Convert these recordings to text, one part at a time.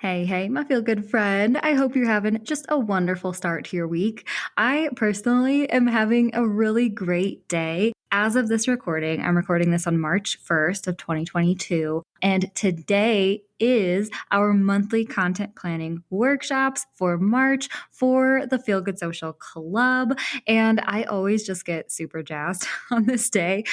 Hey, my feel good friend. I hope you're having just a wonderful start to your week. I personally am having a really great day. As of this recording, I'm recording this on March 1st of 2022, and today is our monthly content planning workshops for March for the Feel Good Social Club. And I always just get super jazzed on this day.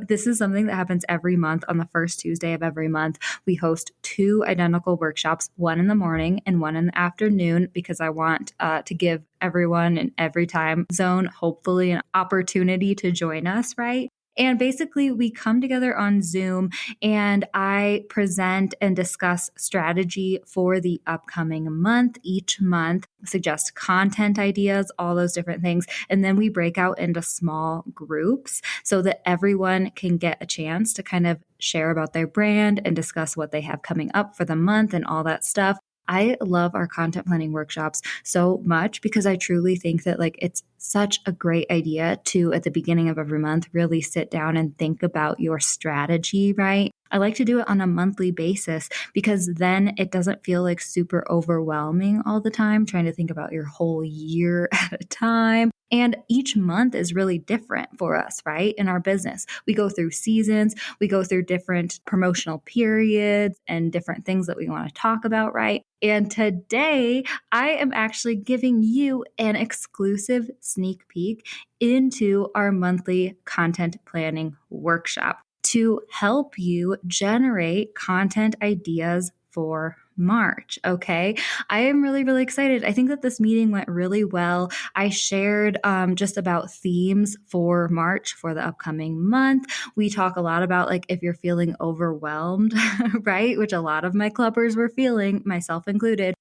This is something that happens every month on the first Tuesday of every month. We host two identical workshops, one in the morning and one in the afternoon, because I want to give everyone in every time zone, hopefully, an opportunity to join us, right? And basically, we come together on Zoom and I present and discuss strategy for the upcoming month, each month, suggest content ideas, all those different things. And then we break out into small groups so that everyone can get a chance to kind of share about their brand and discuss what they have coming up for the month and all that stuff. I love our content planning workshops so much because I truly think that it's such a great idea to, at the beginning of every month, really sit down and think about your strategy, right? I like to do it on a monthly basis because then it doesn't feel like super overwhelming all the time, trying to think about your whole year at a time. And each month is really different for us, right? In our business, we go through seasons, we go through different promotional periods and different things that we want to talk about, right? And today, I am actually giving you an exclusive sneak peek into our monthly content planning workshop to help you generate content ideas for March. Okay. I am really, really excited. I think that this meeting went really well. I shared just about themes for March for the upcoming month. We talk a lot about if you're feeling overwhelmed, right? Which a lot of my clubbers were feeling, myself included.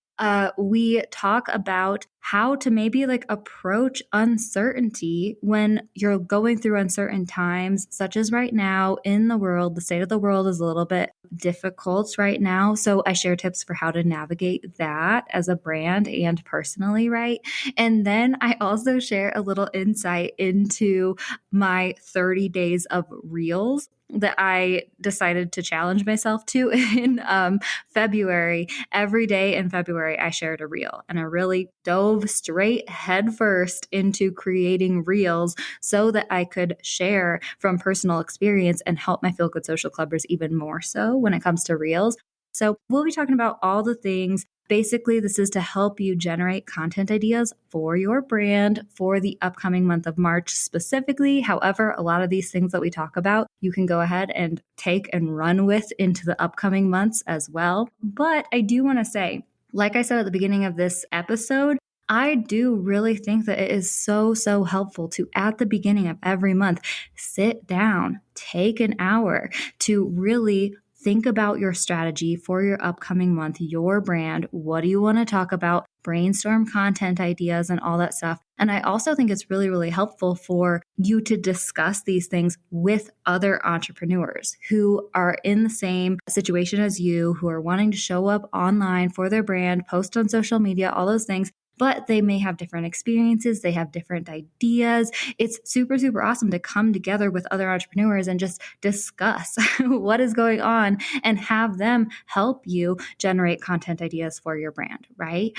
We talk about how to maybe approach uncertainty when you're going through uncertain times, such as right now in the world. The state of the world is a little bit difficult right now. So I share tips for how to navigate that as a brand and personally, right? And then I also share a little insight into my 30 days of reels that I decided to challenge myself to in February. Every day in February, I shared a reel, and I really dove straight headfirst into creating reels so that I could share from personal experience and help my Feel Good Social Clubbers even more so when it comes to reels. So we'll be talking about all the things. Basically, this is to help you generate content ideas for your brand for the upcoming month of March specifically. However, a lot of these things that we talk about, you can go ahead and take and run with into the upcoming months as well. But I do want to say, like I said at the beginning of this episode, I do really think that it is so helpful to, at the beginning of every month, sit down, take an hour to really think about your strategy for your upcoming month, your brand. What do you want to talk about? Brainstorm content ideas and all that stuff. And I also think it's really, really helpful for you to discuss these things with other entrepreneurs who are in the same situation as you, who are wanting to show up online for their brand, post on social media, all those things. But they may have different experiences. They have different ideas. It's super awesome to come together with other entrepreneurs and just discuss what is going on and have them help you generate content ideas for your brand, right?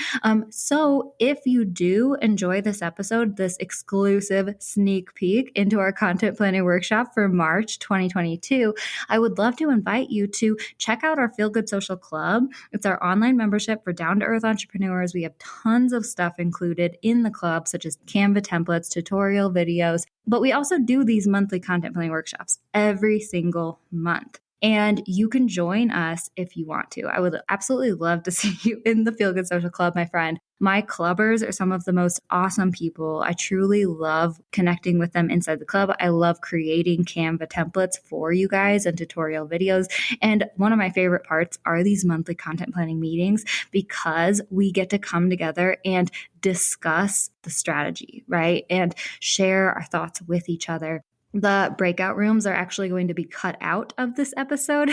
So if you do enjoy this episode, this exclusive sneak peek into our content planning workshop for March 2022, I would love to invite you to check out our Feel Good Social Club. It's our online membership for down-to-earth entrepreneurs. We have tons of stuff included in the club, such as Canva templates, tutorial videos, but we also do these monthly content planning workshops every single month. And you can join us if you want to. I would absolutely love to see you in the Feel Good Social Club, my friend. My clubbers are some of the most awesome people. I truly love connecting with them inside the club. I love creating Canva templates for you guys and tutorial videos. And one of my favorite parts are these monthly content planning meetings because we get to come together and discuss the strategy, right? And share our thoughts with each other. The breakout rooms are actually going to be cut out of this episode.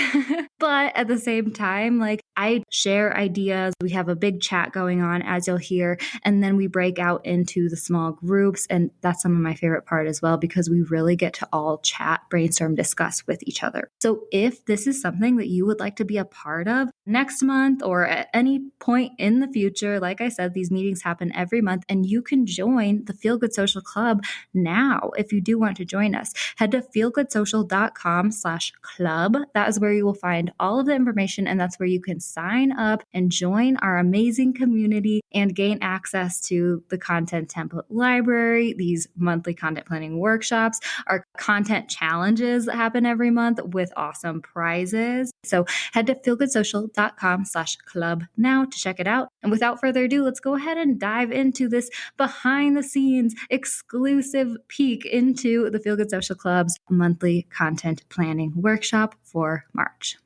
But at the same time, like I share ideas. We have a big chat going on, as you'll hear, and then we break out into the small groups. And that's some of my favorite part as well, because we really get to all chat, brainstorm, discuss with each other. So if this is something that you would like to be a part of next month or at any point in the future, like I said, these meetings happen every month, and you can join the Feel Good Social Club now if you do want to join us. Head to feelgoodsocial.com/club. That is where you will find all of the information, and that's where you can sign up and join our amazing community and gain access to the content template library, these monthly content planning workshops, our content challenges that happen every month with awesome prizes. So head to feelgoodsocial.com/club now to check it out. And without further ado, let's go ahead and dive into this behind the scenes exclusive peek into the Feel Good Social Club's monthly content planning workshop for March.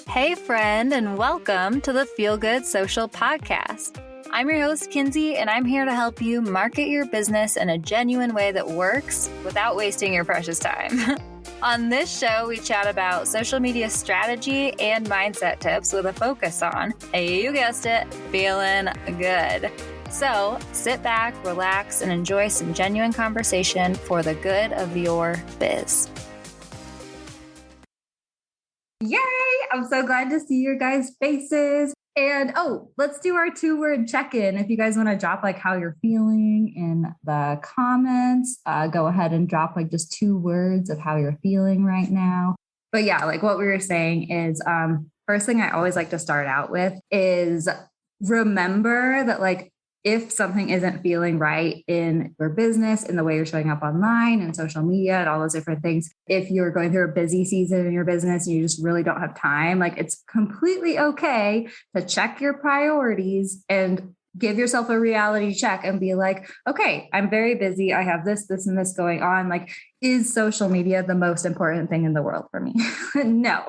Hey friend, and welcome to the Feel Good Social Podcast. I'm your host, Kinsey, and I'm here to help you market your business in a genuine way that works without wasting your precious time. On this show, we chat about social media strategy and mindset tips with a focus on, you guessed it, feeling good. So sit back, relax, and enjoy some genuine conversation for the good of your biz. Yay! I'm so glad to see your guys' faces. And let's do our 2-word check-in. If you guys want to drop like how you're feeling in the comments, go ahead and drop like just 2 words of how you're feeling right now. But yeah, like what we were saying is, first thing I always like to start out with is remember that like if something isn't feeling right in your business, in the way you're showing up online and social media and all those different things, if you're going through a busy season in your business and you just really don't have time, like it's completely okay to check your priorities and give yourself a reality check and be like, okay, I'm very busy. I have this, and this going on. Like, is social media the most important thing in the world for me? No,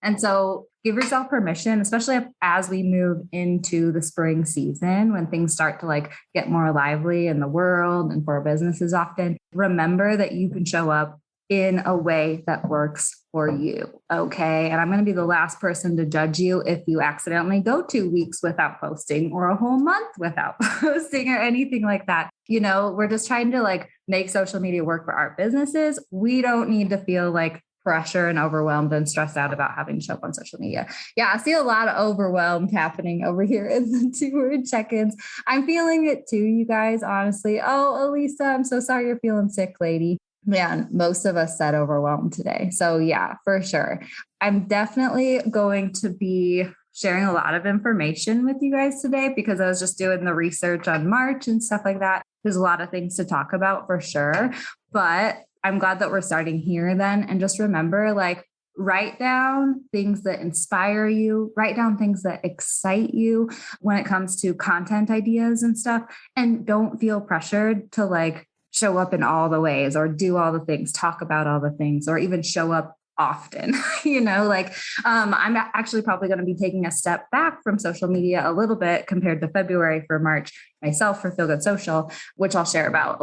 And so give yourself permission, especially as we move into the spring season, when things start to like get more lively in the world and for businesses often, remember that you can show up in a way that works for you. Okay. And I'm going to be the last person to judge you if you accidentally go 2 weeks without posting or a whole month without posting or anything like that. We're just trying to like make social media work for our businesses. We don't need to feel like pressure and overwhelmed and stressed out about having to show up on social media. Yeah, I see a lot of overwhelmed happening over here in the 2-word check-ins. I'm feeling it too, you guys, honestly. Oh, Elisa, I'm so sorry you're feeling sick, lady. Man, most of us said overwhelmed today. So yeah, for sure. I'm definitely going to be sharing a lot of information with you guys today because I was just doing the research on March and stuff like that. There's a lot of things to talk about for sure, but I'm glad that we're starting here then. And just remember, like, write down things that inspire you, write down things that excite you when it comes to content ideas and stuff. And don't feel pressured to like show up in all the ways or do all the things, talk about all the things, or even show up often. I'm actually probably going to be taking a step back from social media a little bit compared to February for March myself for Feel Good Social, which I'll share about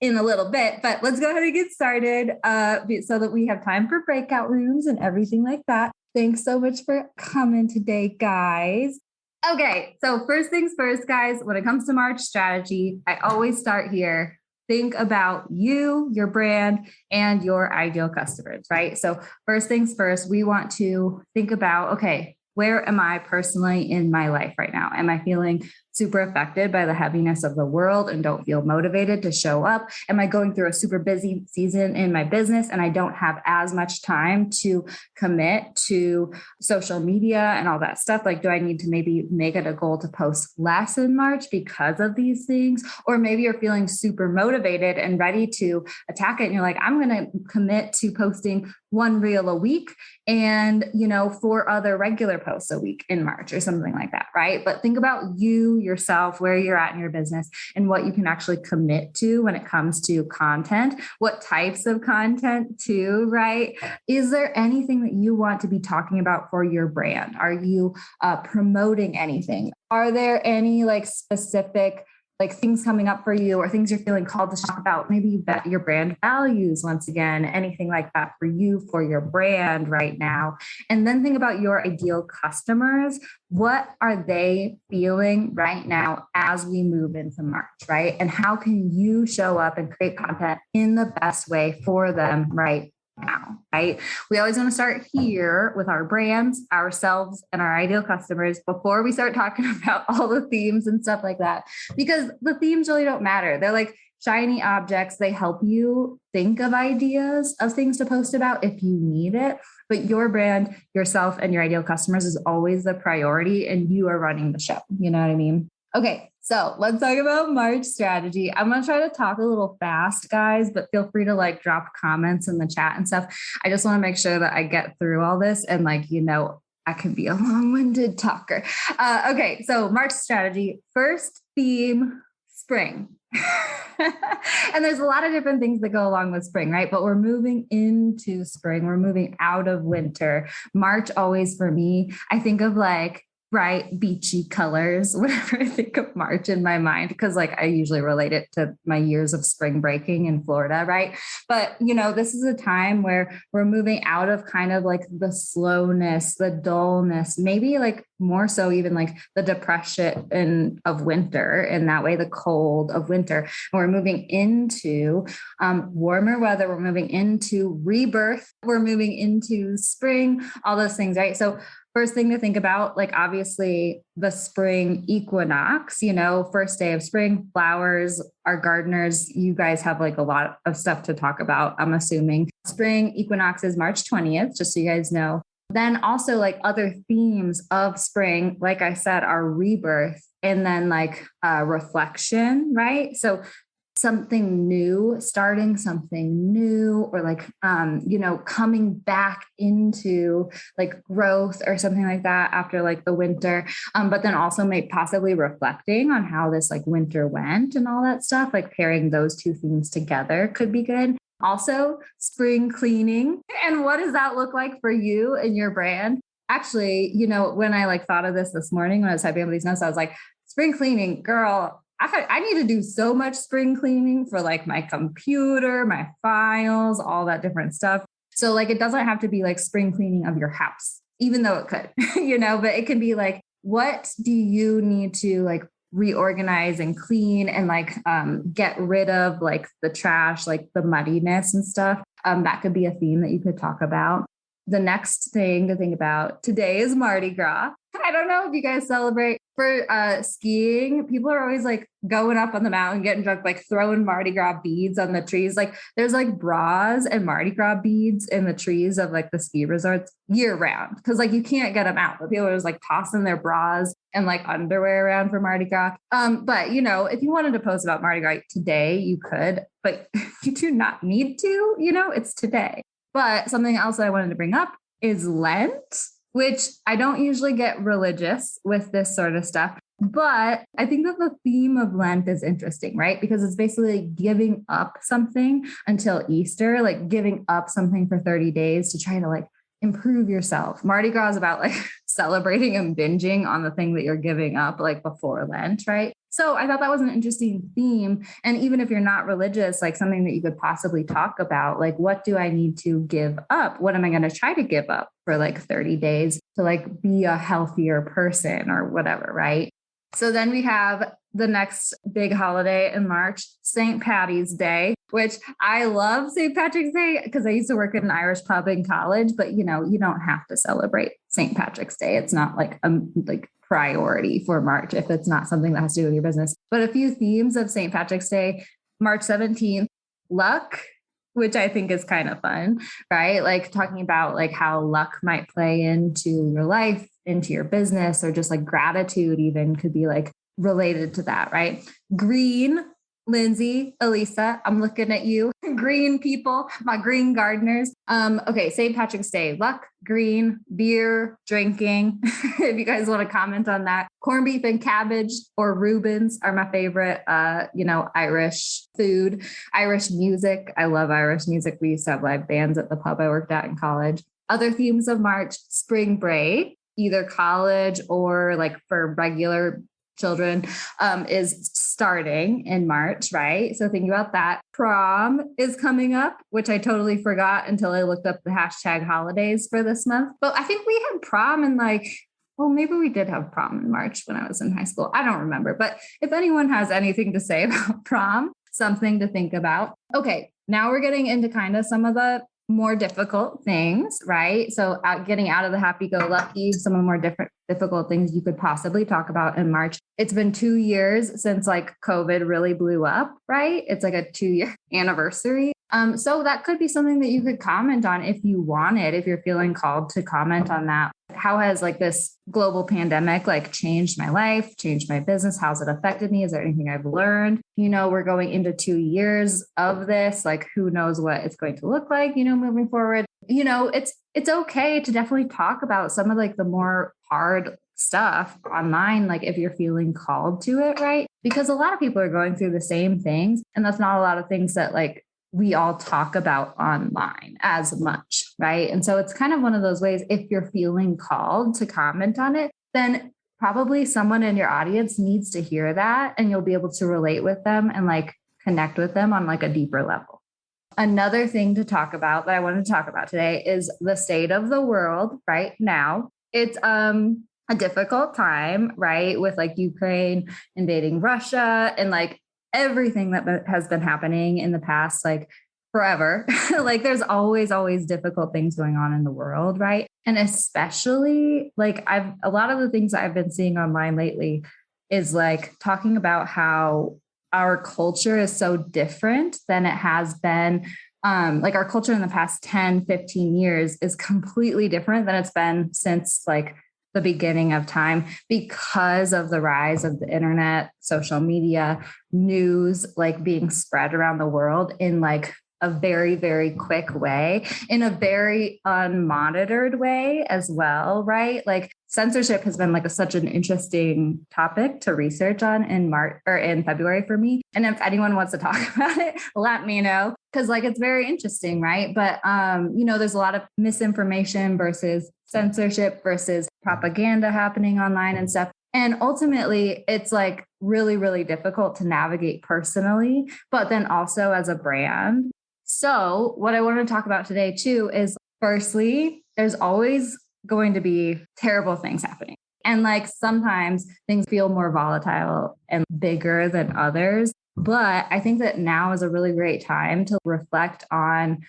in a little bit, but let's go ahead and get started so that we have time for breakout rooms and everything like that. Thanks so much for coming today, guys. Okay, so first things first, guys, when it comes to March strategy, I always start here. Think about you, your brand, and your ideal customers, right? So first things first, we want to think about, okay, where am I personally in my life right now? Am I feeling super affected by the heaviness of the world and don't feel motivated to show up? Am I going through a super busy season in my business and I don't have as much time to commit to social media and all that stuff? Like, do I need to maybe make it a goal to post less in March because of these things? Or maybe you're feeling super motivated and ready to attack it. And you're like, I'm going to commit to posting 1 reel a week and, 4 other regular posts a week in March or something like that, right? But think about you, yourself, where you're at in your business, and what you can actually commit to when it comes to content, what types of content too, right? Is there anything that you want to be talking about for your brand? Are you promoting anything? Are there any like specific like things coming up for you or things you're feeling called to talk about? Maybe that your brand values, once again, anything like that for you, for your brand right now. And then think about your ideal customers. What are they feeling right now as we move into March, right? And how can you show up and create content in the best way for them right now, right? We always want to start here with our brands, ourselves, and our ideal customers before we start talking about all the themes and stuff like that, because the themes really don't matter. They're like shiny objects. They help you think of ideas of things to post about if you need it. But your brand, yourself, and your ideal customers is always the priority, and you are running the show. You know what I mean? Okay, so let's talk about March strategy. I'm going to try to talk a little fast, guys, but feel free to like drop comments in the chat and stuff. I just want to make sure that I get through all this and like, you know, I can be a long-winded talker. Okay, so March strategy, first theme, spring. And there's a lot of different things that go along with spring, right? But we're moving into spring. We're moving out of winter. March always for me, I think of like bright beachy colors whenever I think of March in my mind, because like I usually relate it to my years of spring breaking in Florida, right? But you know, this is a time where we're moving out of kind of like the slowness, the dullness, maybe like more so even like the depression of winter, and that way the cold of winter. And we're moving into warmer weather. We're moving into rebirth. We're moving into spring, all those things, right? So first thing to think about, like obviously the spring equinox, you know, first day of spring, flowers, our gardeners, you guys have like a lot of stuff to talk about, I'm assuming. Spring equinox is March 20th, just so you guys know. Then also like other themes of spring, like I said, are rebirth and then like reflection, right? So something new, starting something new, or like, you know, coming back into like growth or something like that after like the winter. But then also possibly reflecting on how this like winter went and all that stuff, like pairing those two themes together could be good. Also, spring cleaning. And what does that look like for you and your brand? Actually, you know, when I like thought of this morning, when I was typing up these notes, I was like, spring cleaning, girl, I need to do so much spring cleaning for like my computer, my files, all that different stuff. So like, it doesn't have to be like spring cleaning of your house, even though it could, you know, but it can be like, what do you need to like reorganize and clean and like get rid of like the trash, like the muddiness and stuff. That could be a theme that you could talk about. The next thing to think about, today is Mardi Gras. I don't know if you guys celebrate. For skiing, people are always like going up on the mountain, getting drunk, like throwing Mardi Gras beads on the trees. Like there's like bras and Mardi Gras beads in the trees of like the ski resorts year round. Cause like you can't get them out, but people are just like tossing their bras and like underwear around for Mardi Gras. But you know, if you wanted to post about Mardi Gras today, you could, but you do not need to, you know, it's today. But something else that I wanted to bring up is Lent, which I don't usually get religious with this sort of stuff. But I think that the theme of Lent is interesting, right? Because it's basically giving up something until Easter, like giving up something for 30 days to try to like improve yourself. Mardi Gras is about like celebrating and binging on the thing that you're giving up like before Lent, right? So I thought that was an interesting theme. And even if you're not religious, like something that you could possibly talk about, like what do I need to give up? What am I going to try to give up for like 30 days to like be a healthier person or whatever, right? So then we have the next big holiday in March, St. Patty's Day, which I love St. Patrick's Day because I used to work at an Irish pub in college, but you know, you don't have to celebrate St. Patrick's Day. It's not like priority for March if it's not something that has to do with your business. But a few themes of St. Patrick's Day, March 17th, luck, which I think is kind of fun, right? Like talking about like how luck might play into your life, into your business, or just like gratitude even could be like related to that, right? Green, Lindsay, Elisa, I'm looking at you. green people, my green gardeners. Okay, St. Patrick's Day, luck, green, beer, drinking. If you guys want to comment on that. Corned beef and cabbage or Reubens are my favorite, Irish food. Irish music. I love Irish music. We used to have live bands at the pub I worked at in college. Other themes of March, spring break, either college or like for regular children, is starting in March, right? So think about that. Prom is coming up, which I totally forgot until I looked up the hashtag holidays for this month. But I think we had prom in maybe we did have prom in March when I was in high school. I don't remember. But if anyone has anything to say about prom, something to think about. Okay, now we're getting into kind of some of the more difficult things, right? So getting out of the happy-go-lucky, some of the more difficult things you could possibly talk about in March. It's been 2 years since like COVID really blew up, right? It's like a 2-year anniversary. So that could be something that you could comment on if you wanted, if you're feeling called to comment on that. How has like this global pandemic like changed my life, changed my business? How's it affected me? Is there anything I've learned? We're going into 2 years of this, like who knows what it's going to look like, moving forward. It's okay to definitely talk about some of like the more hard stuff online, like if you're feeling called to it, right? Because a lot of people are going through the same things, and that's not a lot of things that like we all talk about online as much, right? And so it's kind of one of those ways, if you're feeling called to comment on it, then probably someone in your audience needs to hear that, and you'll be able to relate with them and like connect with them on like a deeper level. Another thing to talk about that I wanted to talk about today is the state of the world right now. It's a difficult time, right? With like Ukraine invading Russia and like everything that has been happening in the past, like forever. Like there's always difficult things going on in the world, right? And especially like a lot of the things that I've been seeing online lately is like talking about how our culture is so different than it has been. Like our culture in the past 10, 15 years is completely different than it's been since like the beginning of time, because of the rise of the internet, social media, news, like being spread around the world in like a very, very quick way, in a very unmonitored way as well, right? Like censorship has been like such an interesting topic to research on in March or in February for me. And if anyone wants to talk about it, let me know, because like it's very interesting, right? But there's a lot of misinformation versus censorship versus propaganda happening online and stuff. And ultimately, it's like really, really difficult to navigate personally, but then also as a brand. So what I want to talk about today too is, firstly, there's always going to be terrible things happening. And like sometimes things feel more volatile and bigger than others. But I think that now is a really great time to reflect on,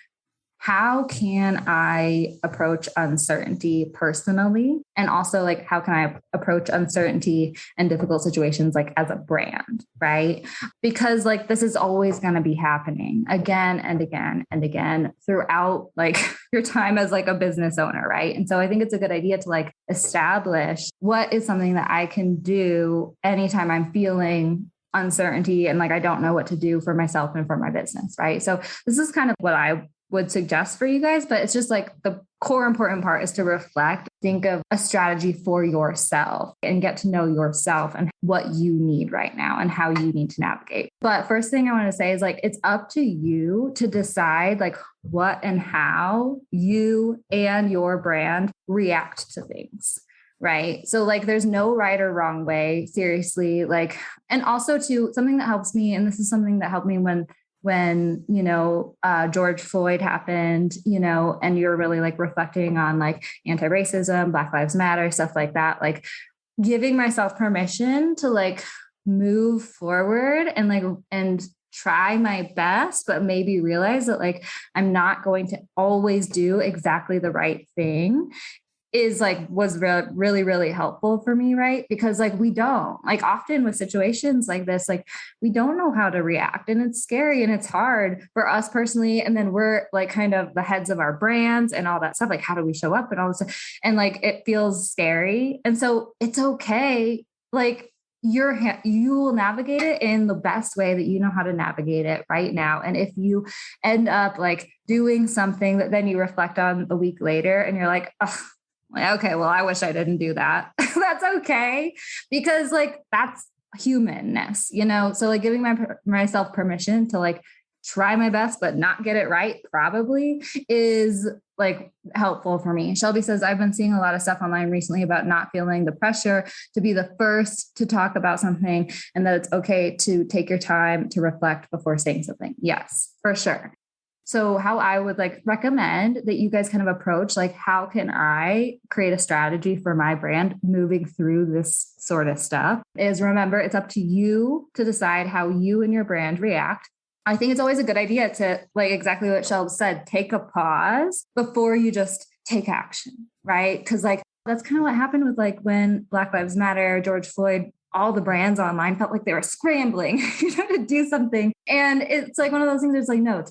how can I approach uncertainty personally? And also like, how can I approach uncertainty and difficult situations like as a brand, right? Because like, this is always going to be happening again and again and again throughout like your time as like a business owner, right? And so I think it's a good idea to like establish what is something that I can do anytime I'm feeling uncertainty and like, I don't know what to do for myself and for my business, right? So this is kind of what I would suggest for you guys, but it's just like the core important part is to reflect, think of a strategy for yourself and get to know yourself and what you need right now and how you need to navigate. But first thing I want to say is like, it's up to you to decide like what and how you and your brand react to things. Right. So like, there's no right or wrong way, seriously. Like, and also too, something that helps me, and this is something that helped me when George Floyd happened, and you're really like reflecting on like anti-racism, Black Lives Matter, stuff like that, like giving myself permission to like move forward and try my best, but maybe realize that like, I'm not going to always do exactly the right thing was really, really helpful for me, right? Because like, we don't like often with situations like this, like we don't know how to react, and it's scary and it's hard for us personally. And then we're like kind of the heads of our brands and all that stuff. Like, how do we show up and all this stuff? And like, it feels scary. And so it's okay. Like, you will navigate it in the best way that you know how to navigate it right now. And if you end up like doing something that then you reflect on a week later and you're like, oh, okay, well, I wish I didn't do that. That's okay. Because like, that's humanness, So like giving myself permission to like try my best, but not get it right probably is like helpful for me. Shelby says, I've been seeing a lot of stuff online recently about not feeling the pressure to be the first to talk about something and that it's okay to take your time to reflect before saying something. Yes, for sure. So how I would like recommend that you guys kind of approach, like, how can I create a strategy for my brand moving through this sort of stuff is, remember, it's up to you to decide how you and your brand react. I think it's always a good idea to, like exactly what Shelby said, take a pause before you just take action, right? Because like that's kind of what happened with like when Black Lives Matter, George Floyd, all the brands online felt like they were scrambling, to do something. And it's like one of those things that's like, no,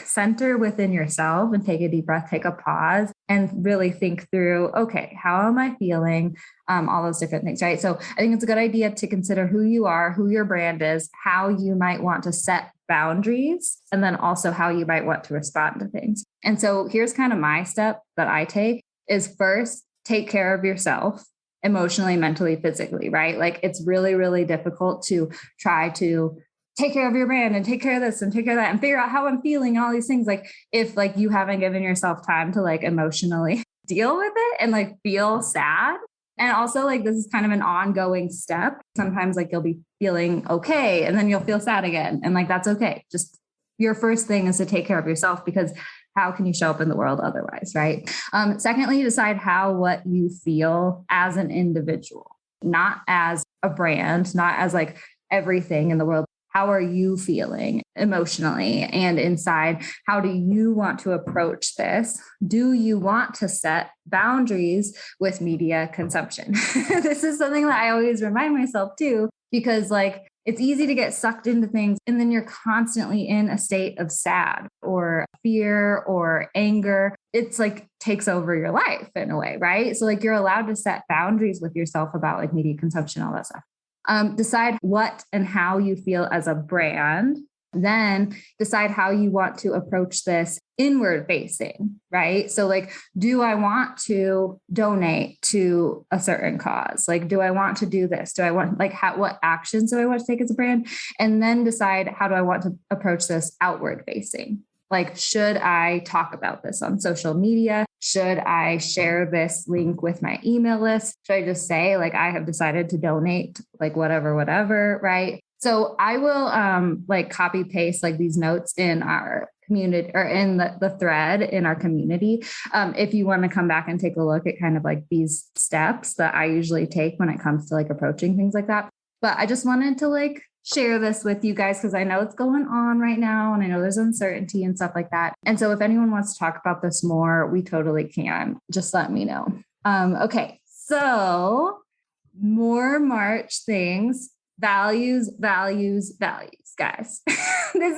center within yourself and take a deep breath, take a pause and really think through, okay, how am I feeling? All those different things, right? So I think it's a good idea to consider who you are, who your brand is, how you might want to set boundaries, and then also how you might want to respond to things. And so here's kind of my step that I take is first, take care of yourself emotionally, mentally, physically, right? Like it's really, really difficult to try to take care of your brand and take care of this and take care of that and figure out how I'm feeling and all these things. Like if like you haven't given yourself time to like emotionally deal with it and like feel sad. And also like, this is kind of an ongoing step. Sometimes like you'll be feeling okay and then you'll feel sad again. And like, that's okay. Just your first thing is to take care of yourself, because how can you show up in the world otherwise, right? Secondly, decide what you feel as an individual, not as a brand, not as like everything in the world. How are you feeling emotionally and inside? How do you want to approach this? Do you want to set boundaries with media consumption? This is something that I always remind myself too, because like it's easy to get sucked into things and then you're constantly in a state of sad or fear or anger. It's like takes over your life in a way, right? So like you're allowed to set boundaries with yourself about like media consumption, all that stuff. Decide what and how you feel as a brand. Then decide how you want to approach this inward facing, right? So like, do I want to donate to a certain cause? Like, do I want to do this? Do I want like what actions do I want to take as a brand? And then decide, how do I want to approach this outward facing? Like, should I talk about this on social media? Should I share this link with my email list? Should I just say like, I have decided to donate like whatever, right? So I will like copy paste like these notes in our community or in the thread in our community. If you want to come back and take a look at kind of like these steps that I usually take when it comes to like approaching things like that. But I just wanted to like share this with you guys because I know it's going on right now and I know there's uncertainty and stuff like that. And so if anyone wants to talk about this more, we totally can. Just let me know. Okay, so more March things. Values, guys. This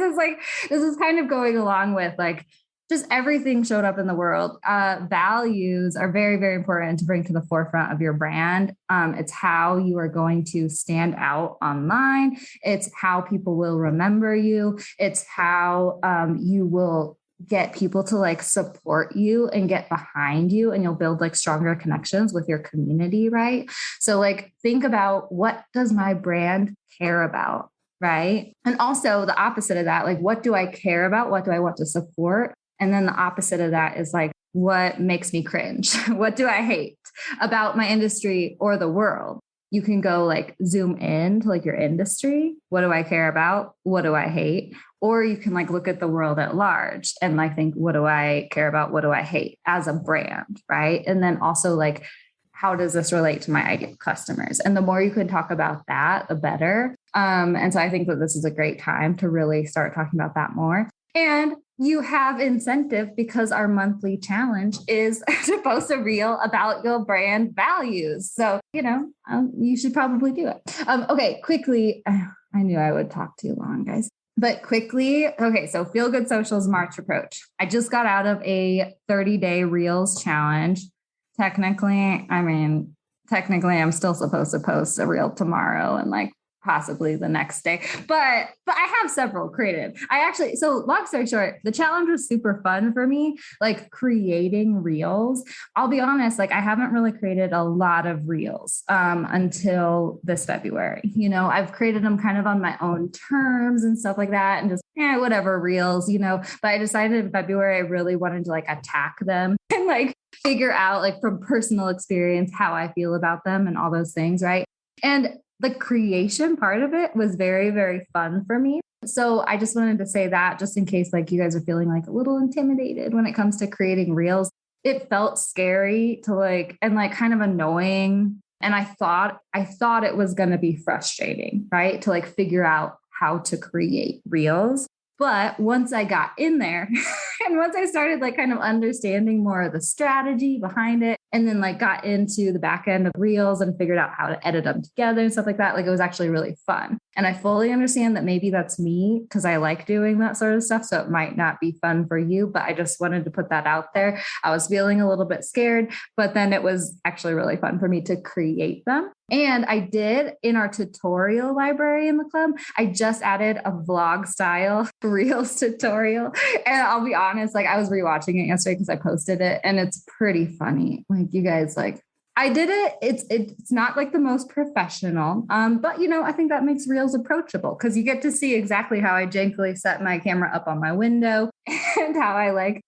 is kind of going along with like just everything showed up in the world. Values are very, very important to bring to the forefront of your brand. It's how you are going to stand out online. It's how people will remember you. It's how you will get people to like support you and get behind you, and you'll build like stronger connections with your community, right? So like think about, what does my brand care about, right? And also the opposite of that, like what do I care about? What do I want to support? And then the opposite of that is like, what makes me cringe? What do I hate about my industry or the world? You can go like zoom in to like your industry. What do I care about? What do I hate? Or you can like look at the world at large and like think, what do I care about? What do I hate as a brand, right? And then also like, how does this relate to my ideal customers? And the more you can talk about that, the better. And so I think that this is a great time to really start talking about that more. And you have incentive because our monthly challenge is to post a reel about your brand values. So, you should probably do it. Okay, quickly. I knew I would talk too long, guys. But quickly, okay, so Feel Good Social's March approach. I just got out of a 30-day Reels challenge. Technically, I mean, technically I'm still supposed to post a reel tomorrow and like possibly the next day. But I have several created. So long story short, the challenge was super fun for me, like creating reels. I'll be honest, like I haven't really created a lot of reels until this February. You know, I've created them kind of on my own terms and stuff like that and just whatever reels, you know, but I decided in February I really wanted to like attack them and like figure out like from personal experience how I feel about them and all those things, right? And the creation part of it was very, very fun for me. So I just wanted to say that just in case like you guys are feeling like a little intimidated when it comes to creating reels. It felt scary to like, and like kind of annoying. And I thought it was going to be frustrating, right? To like figure out how to create reels. But once I got in there and once I started like kind of understanding more of the strategy behind it, and then like got into the back end of reels and figured out how to edit them together and stuff like that, like it was actually really fun. And I fully understand that maybe that's me because I like doing that sort of stuff. So it might not be fun for you, but I just wanted to put that out there. I was feeling a little bit scared, but then it was actually really fun for me to create them. And I did in our tutorial library in the club, I just added a vlog style Reels tutorial. And I'll be honest, like I was rewatching it yesterday because I posted it and it's pretty funny. Like you guys, like I did it. It's not like the most professional, but you know, I think that makes Reels approachable because you get to see exactly how I jankily set my camera up on my window and how I like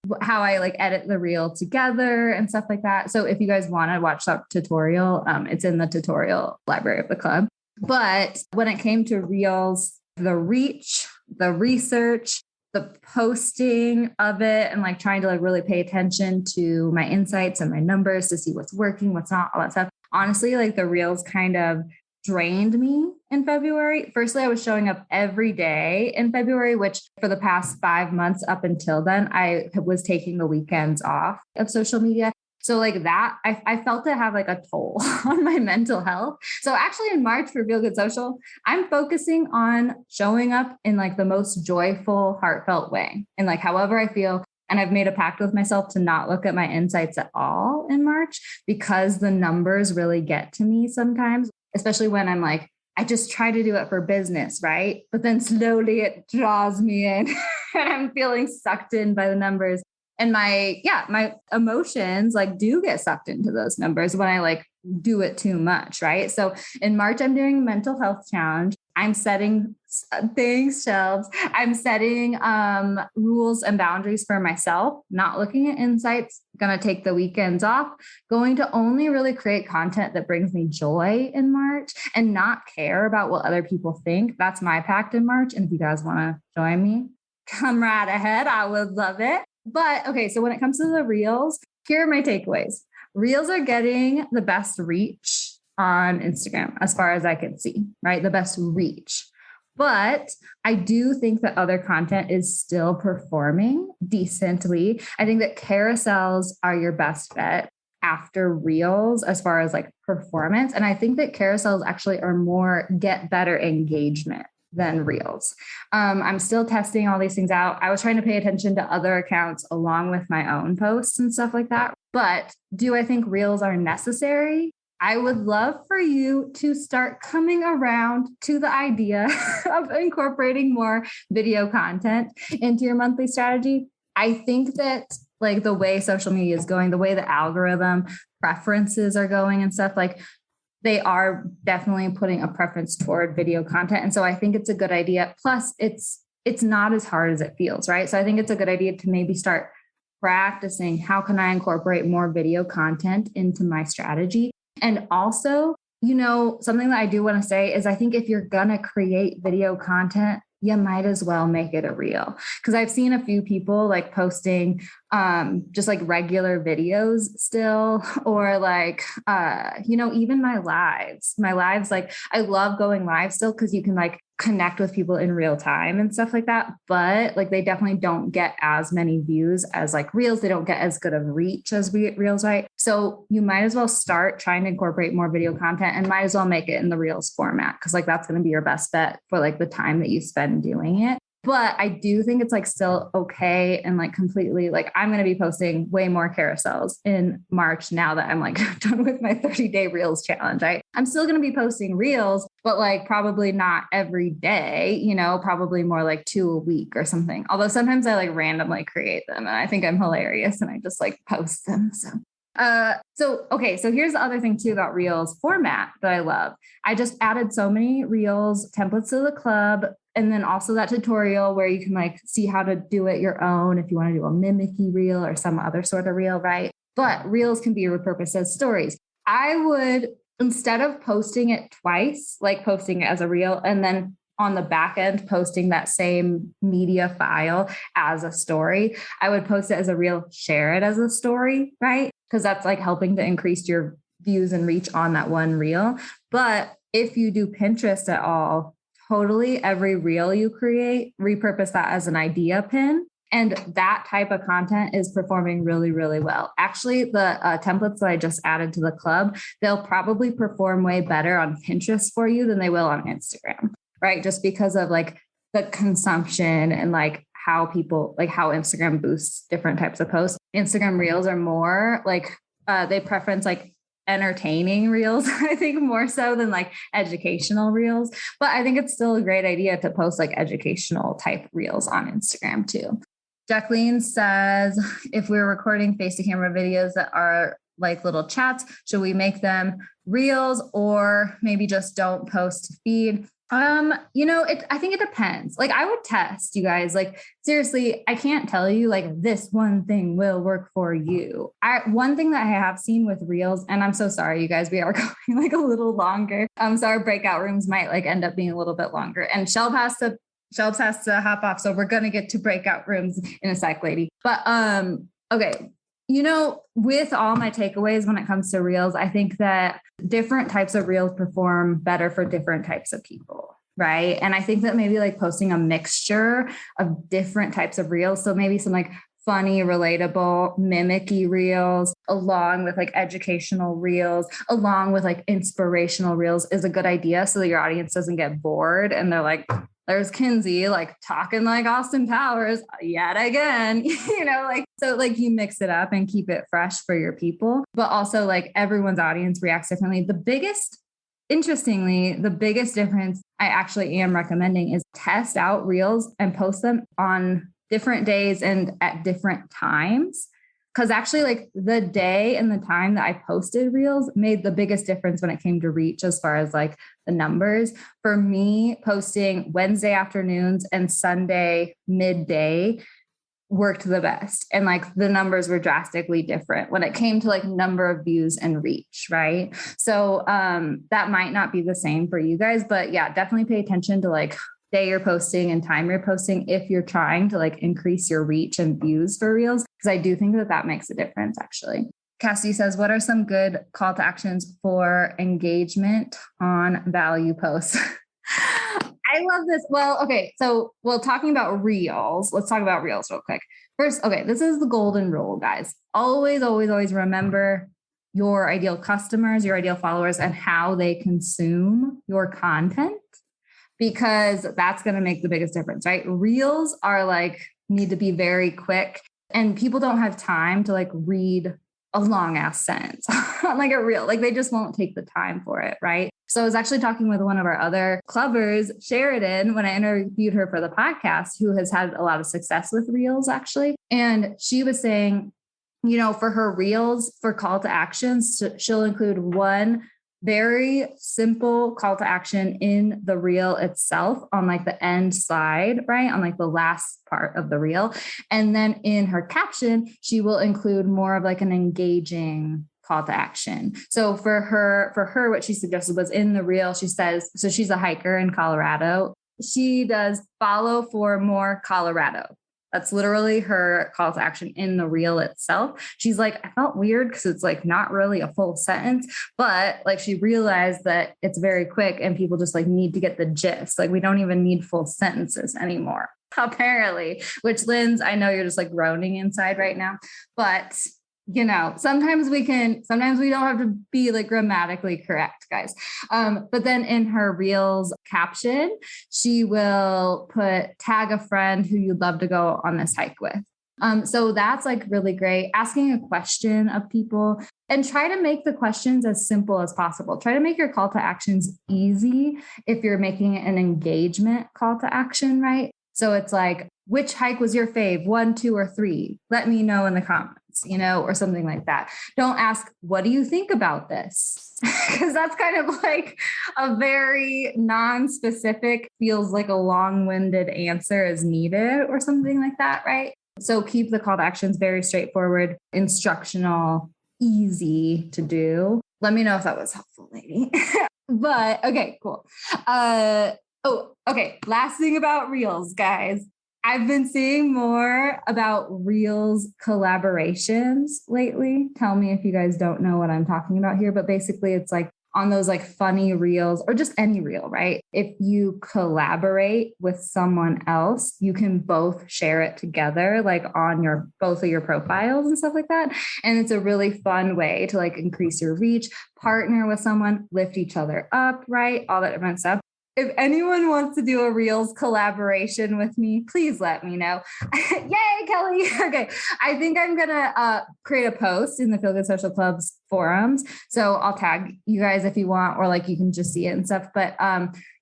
edit the reel together and stuff like that. So if you guys want to watch that tutorial, it's in the tutorial library of the club. But when it came to Reels, the reach, the research, the posting of it and like trying to like really pay attention to my insights and my numbers to see what's working, what's not, all that stuff. Honestly, like the reels kind of drained me in February. Firstly, I was showing up every day in February, which for the past 5 months up until then, I was taking the weekends off of social media. So like that, I felt it have like a toll on my mental health. So actually in March for Feel Good Social, I'm focusing on showing up in like the most joyful, heartfelt way. And like however I feel. And I've made a pact with myself to not look at my insights at all in March because the numbers really get to me sometimes, especially when I'm like, I just try to do it for business, right? But then slowly it draws me in and I'm feeling sucked in by the numbers. And my emotions like do get sucked into those numbers when I like do it too much, right? So in March, I'm doing a mental health challenge. I'm setting shelves. I'm setting rules and boundaries for myself, not looking at insights, going to take the weekends off, going to only really create content that brings me joy in March and not care about what other people think. That's my pact in March. And if you guys want to join me, come right ahead. I would love it. But okay, so when it comes to the reels, here are my takeaways. Reels are getting the best reach on Instagram, as far as I can see, right? The best reach. But I do think that other content is still performing decently. I think that carousels are your best bet after reels as far as like performance. And I think that carousels actually are get better engagement than reels. I'm still testing all these things out. I was trying to pay attention to other accounts along with my own posts and stuff like that. But do I think reels are necessary? I would love for you to start coming around to the idea of incorporating more video content into your monthly strategy. I think that like the way social media is going, the way the algorithm preferences are going and stuff, like they are definitely putting a preference toward video content. And so I think it's a good idea. Plus it's not as hard as it feels, right? So I think it's a good idea to maybe start practicing how can I incorporate more video content into my strategy. And also, you know, something that I do want to say is I think if you're going to create video content, you might as well make it a reel. Because I've seen a few people like posting just like regular videos still, or like, even my lives, like I love going live still because you can like connect with people in real time and stuff like that. But like they definitely don't get as many views as like reels. They don't get as good of reach as reels, right? So you might as well start trying to incorporate more video content and might as well make it in the reels format because like that's going to be your best bet for like the time that you spend doing it. But I do think it's like still okay and like completely like I'm going to be posting way more carousels in March now that I'm like done with my 30-day reels challenge. I'm still going to be posting reels, but like probably not every day, probably more like 2 a week or something. Although sometimes I like randomly create them and I think I'm hilarious and I just like post them. So here's the other thing too about Reels format that I love. I just added so many Reels templates to the club. And then also that tutorial where you can like see how to do it your own if you want to do a mimicky reel or some other sort of reel, right? But reels can be repurposed as stories. I would, instead of posting it twice, like posting it as a reel and then on the back end, posting that same media file as a story, I would post it as a reel, share it as a story, right? Because that's like helping to increase your views and reach on that one reel. But if you do Pinterest at all, totally every reel you create, repurpose that as an idea pin. And that type of content is performing really, really well. Actually, the templates that I just added to the club, they'll probably perform way better on Pinterest for you than they will on Instagram, right? Just because of like the consumption and like how Instagram boosts different types of posts. Instagram reels are more like they preference like entertaining reels, I think more so than like educational reels. But I think it's still a great idea to post like educational type reels on Instagram too. Jacqueline says, if we're recording face to camera videos that are like little chats, should we make them reels or maybe just don't post to feed? I think it depends. Like I would test, you guys, like seriously, I can't tell you like this one thing will work for you. One thing that I have seen with reels, and I'm so sorry, you guys, we are going like a little longer. So our breakout rooms might like end up being a little bit longer and Shelbs has to hop off. So we're going to get to breakout rooms in a sec, lady. But, okay. With all my takeaways when it comes to reels, I think that different types of reels perform better for different types of people, right? And I think that maybe like posting a mixture of different types of reels. So maybe some like funny, relatable, mimicky reels, along with like educational reels, along with like inspirational reels is a good idea so that your audience doesn't get bored and they're like, there's Kinsey like talking like Austin Powers yet again, so like you mix it up and keep it fresh for your people, but also like everyone's audience reacts differently. The biggest difference I actually am recommending is test out reels and post them on different days and at different times. Because actually like the day and the time that I posted reels made the biggest difference when it came to reach as far as like the numbers. For me, posting Wednesday afternoons and Sunday midday worked the best. And like the numbers were drastically different when it came to like number of views and reach, right? So that might not be the same for you guys, but yeah, definitely pay attention to like day you're posting and time you're posting if you're trying to like increase your reach and views for reels, because I do think that makes a difference actually. Cassie says, what are some good call to actions for engagement on value posts? I love this. Well, okay. So talking about reels, let's talk about reels real quick. First, okay, this is the golden rule, guys. Always, always, always remember your ideal customers, your ideal followers, and how they consume your content, because that's going to make the biggest difference, right? Reels are like, need to be very quick and people don't have time to like read a long ass sentence like a reel, like they just won't take the time for it, right? So I was actually talking with one of our other clubbers, Sheridan, when I interviewed her for the podcast, who has had a lot of success with reels actually. And she was saying, for her reels, for call to actions, she'll include one very simple call to action in the reel itself on like the end slide, right? On like the last part of the reel. And then in her caption, she will include more of like an engaging call to action. So for her, what she suggested was in the reel, she says, so she's a hiker in Colorado. She does follow for more Colorado. That's literally her call to action in the reel itself. She's like, I felt weird because it's like not really a full sentence, but like she realized that it's very quick and people just like need to get the gist. Like we don't even need full sentences anymore, apparently, which Linz, I know you're just like groaning inside right now, but sometimes we don't have to be like grammatically correct, guys. But then in her Reels caption, she will tag a friend who you'd love to go on this hike with. So that's like really great. Asking a question of people and try to make the questions as simple as possible. Try to make your call to actions easy if you're making an engagement call to action, right? So it's like, which hike was your fave? 1, 2, or 3? Let me know in the comments, or something like that. Don't ask, what do you think about this? Because that's kind of like a very non-specific, feels like a long-winded answer is needed or something like that, right? So keep the call to actions very straightforward, instructional, easy to do. Let me know if that was helpful, lady. But okay, cool. Okay. Last thing about Reels, guys. I've been seeing more about Reels collaborations lately. Tell me if you guys don't know what I'm talking about here, but basically it's like on those like funny Reels or just any Reel, right? If you collaborate with someone else, you can both share it together, like on both of your profiles and stuff like that. And it's a really fun way to like increase your reach, partner with someone, lift each other up, right? All that different stuff. If anyone wants to do a Reels collaboration with me, please let me know. Yay, Kelly. Okay. I think I'm going to create a post in the Feel Good Social Club's forums. So I'll tag you guys if you want, or like you can just see it and stuff. But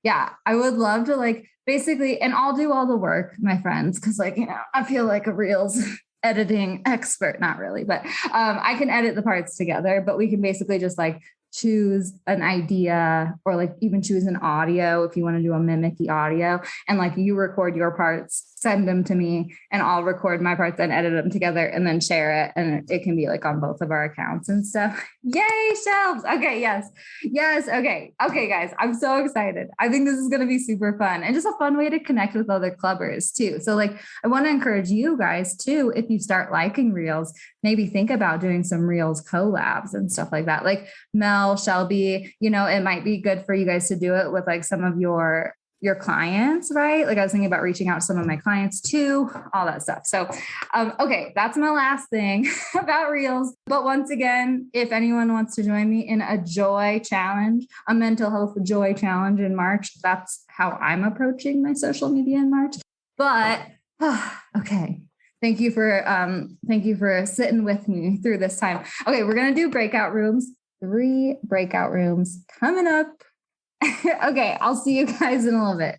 yeah, I would love to like basically, and I'll do all the work, my friends, because like, I feel like a Reels editing expert, not really, but I can edit the parts together, but we can basically just like choose an idea or like even choose an audio if you want to do a mimicky audio, and like you record your parts, send them to me, and I'll record my parts and edit them together and then share it. And it can be like on both of our accounts and stuff. Yay, shelves. Okay. Yes. Okay. Okay, guys. I'm so excited. I think this is going to be super fun and just a fun way to connect with other clubbers too. So like, I want to encourage you guys too, if you start liking Reels, maybe think about doing some Reels collabs and stuff like that. Like Mel, Shelby, it might be good for you guys to do it with like some of your clients, right? Like I was thinking about reaching out to some of my clients too, all that stuff. So, okay, that's my last thing about Reels. But once again, if anyone wants to join me in a joy challenge, a mental health joy challenge in March, that's how I'm approaching my social media in March. But okay. Thank you for sitting with me through this time. Okay, we're going to do breakout rooms. 3 breakout rooms coming up. Okay, I'll see you guys in a little bit.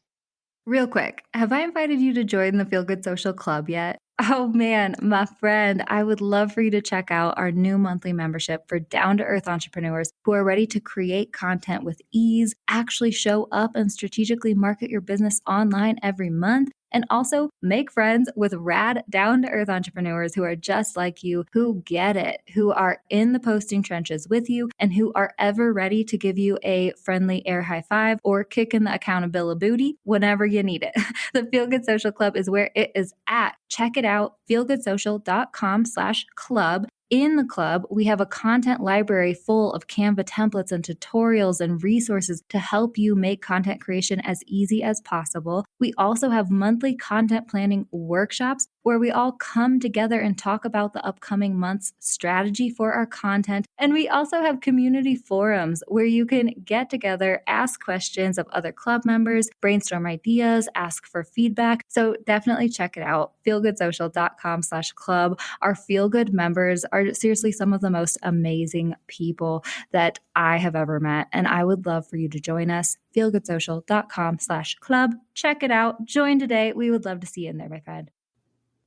Real quick, have I invited you to join the Feel Good Social Club yet? Oh man, my friend, I would love for you to check out our new monthly membership for down-to-earth entrepreneurs who are ready to create content with ease, actually show up and strategically market your business online every month, and also make friends with rad down-to-earth entrepreneurs who are just like you, who get it, who are in the posting trenches with you, and who are ever ready to give you a friendly air high five or kick in the accountability booty whenever you need it. The Feel Good Social Club is where it is at. Check it out, feelgoodsocial.com/club. In the club, we have a content library full of Canva templates and tutorials and resources to help you make content creation as easy as possible. We also have monthly content planning workshops where we all come together and talk about the upcoming month's strategy for our content. And we also have community forums where you can get together, ask questions of other club members, brainstorm ideas, ask for feedback. So definitely check it out, feelgoodsocial.com/club. Our Feel Good members are seriously some of the most amazing people that I have ever met. And I would love for you to join us, feelgoodsocial.com/club. Check it out. Join today. We would love to see you in there, my friend.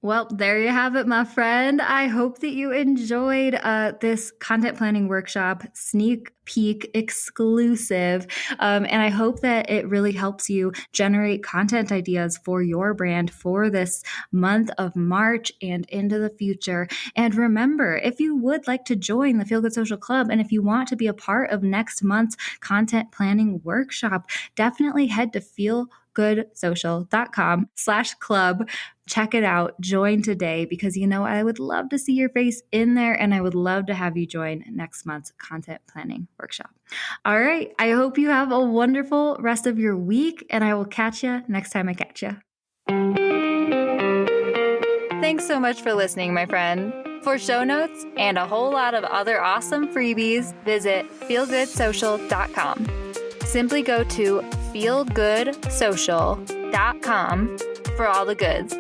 Well, there you have it, my friend. I hope that you enjoyed this content planning workshop, sneak peek exclusive. And I hope that it really helps you generate content ideas for your brand for this month of March and into the future. And remember, if you would like to join the Feel Good Social Club, and if you want to be a part of next month's content planning workshop, definitely head to feelgoodsocial.com/club. Check it out. Join today because I would love to see your face in there, and I would love to have you join next month's content planning workshop. All right. I hope you have a wonderful rest of your week, and I will catch you next time I catch you. Thanks so much for listening, my friend. For show notes and a whole lot of other awesome freebies, visit feelgoodsocial.com. Simply go to feelgoodsocial.com for all the goods.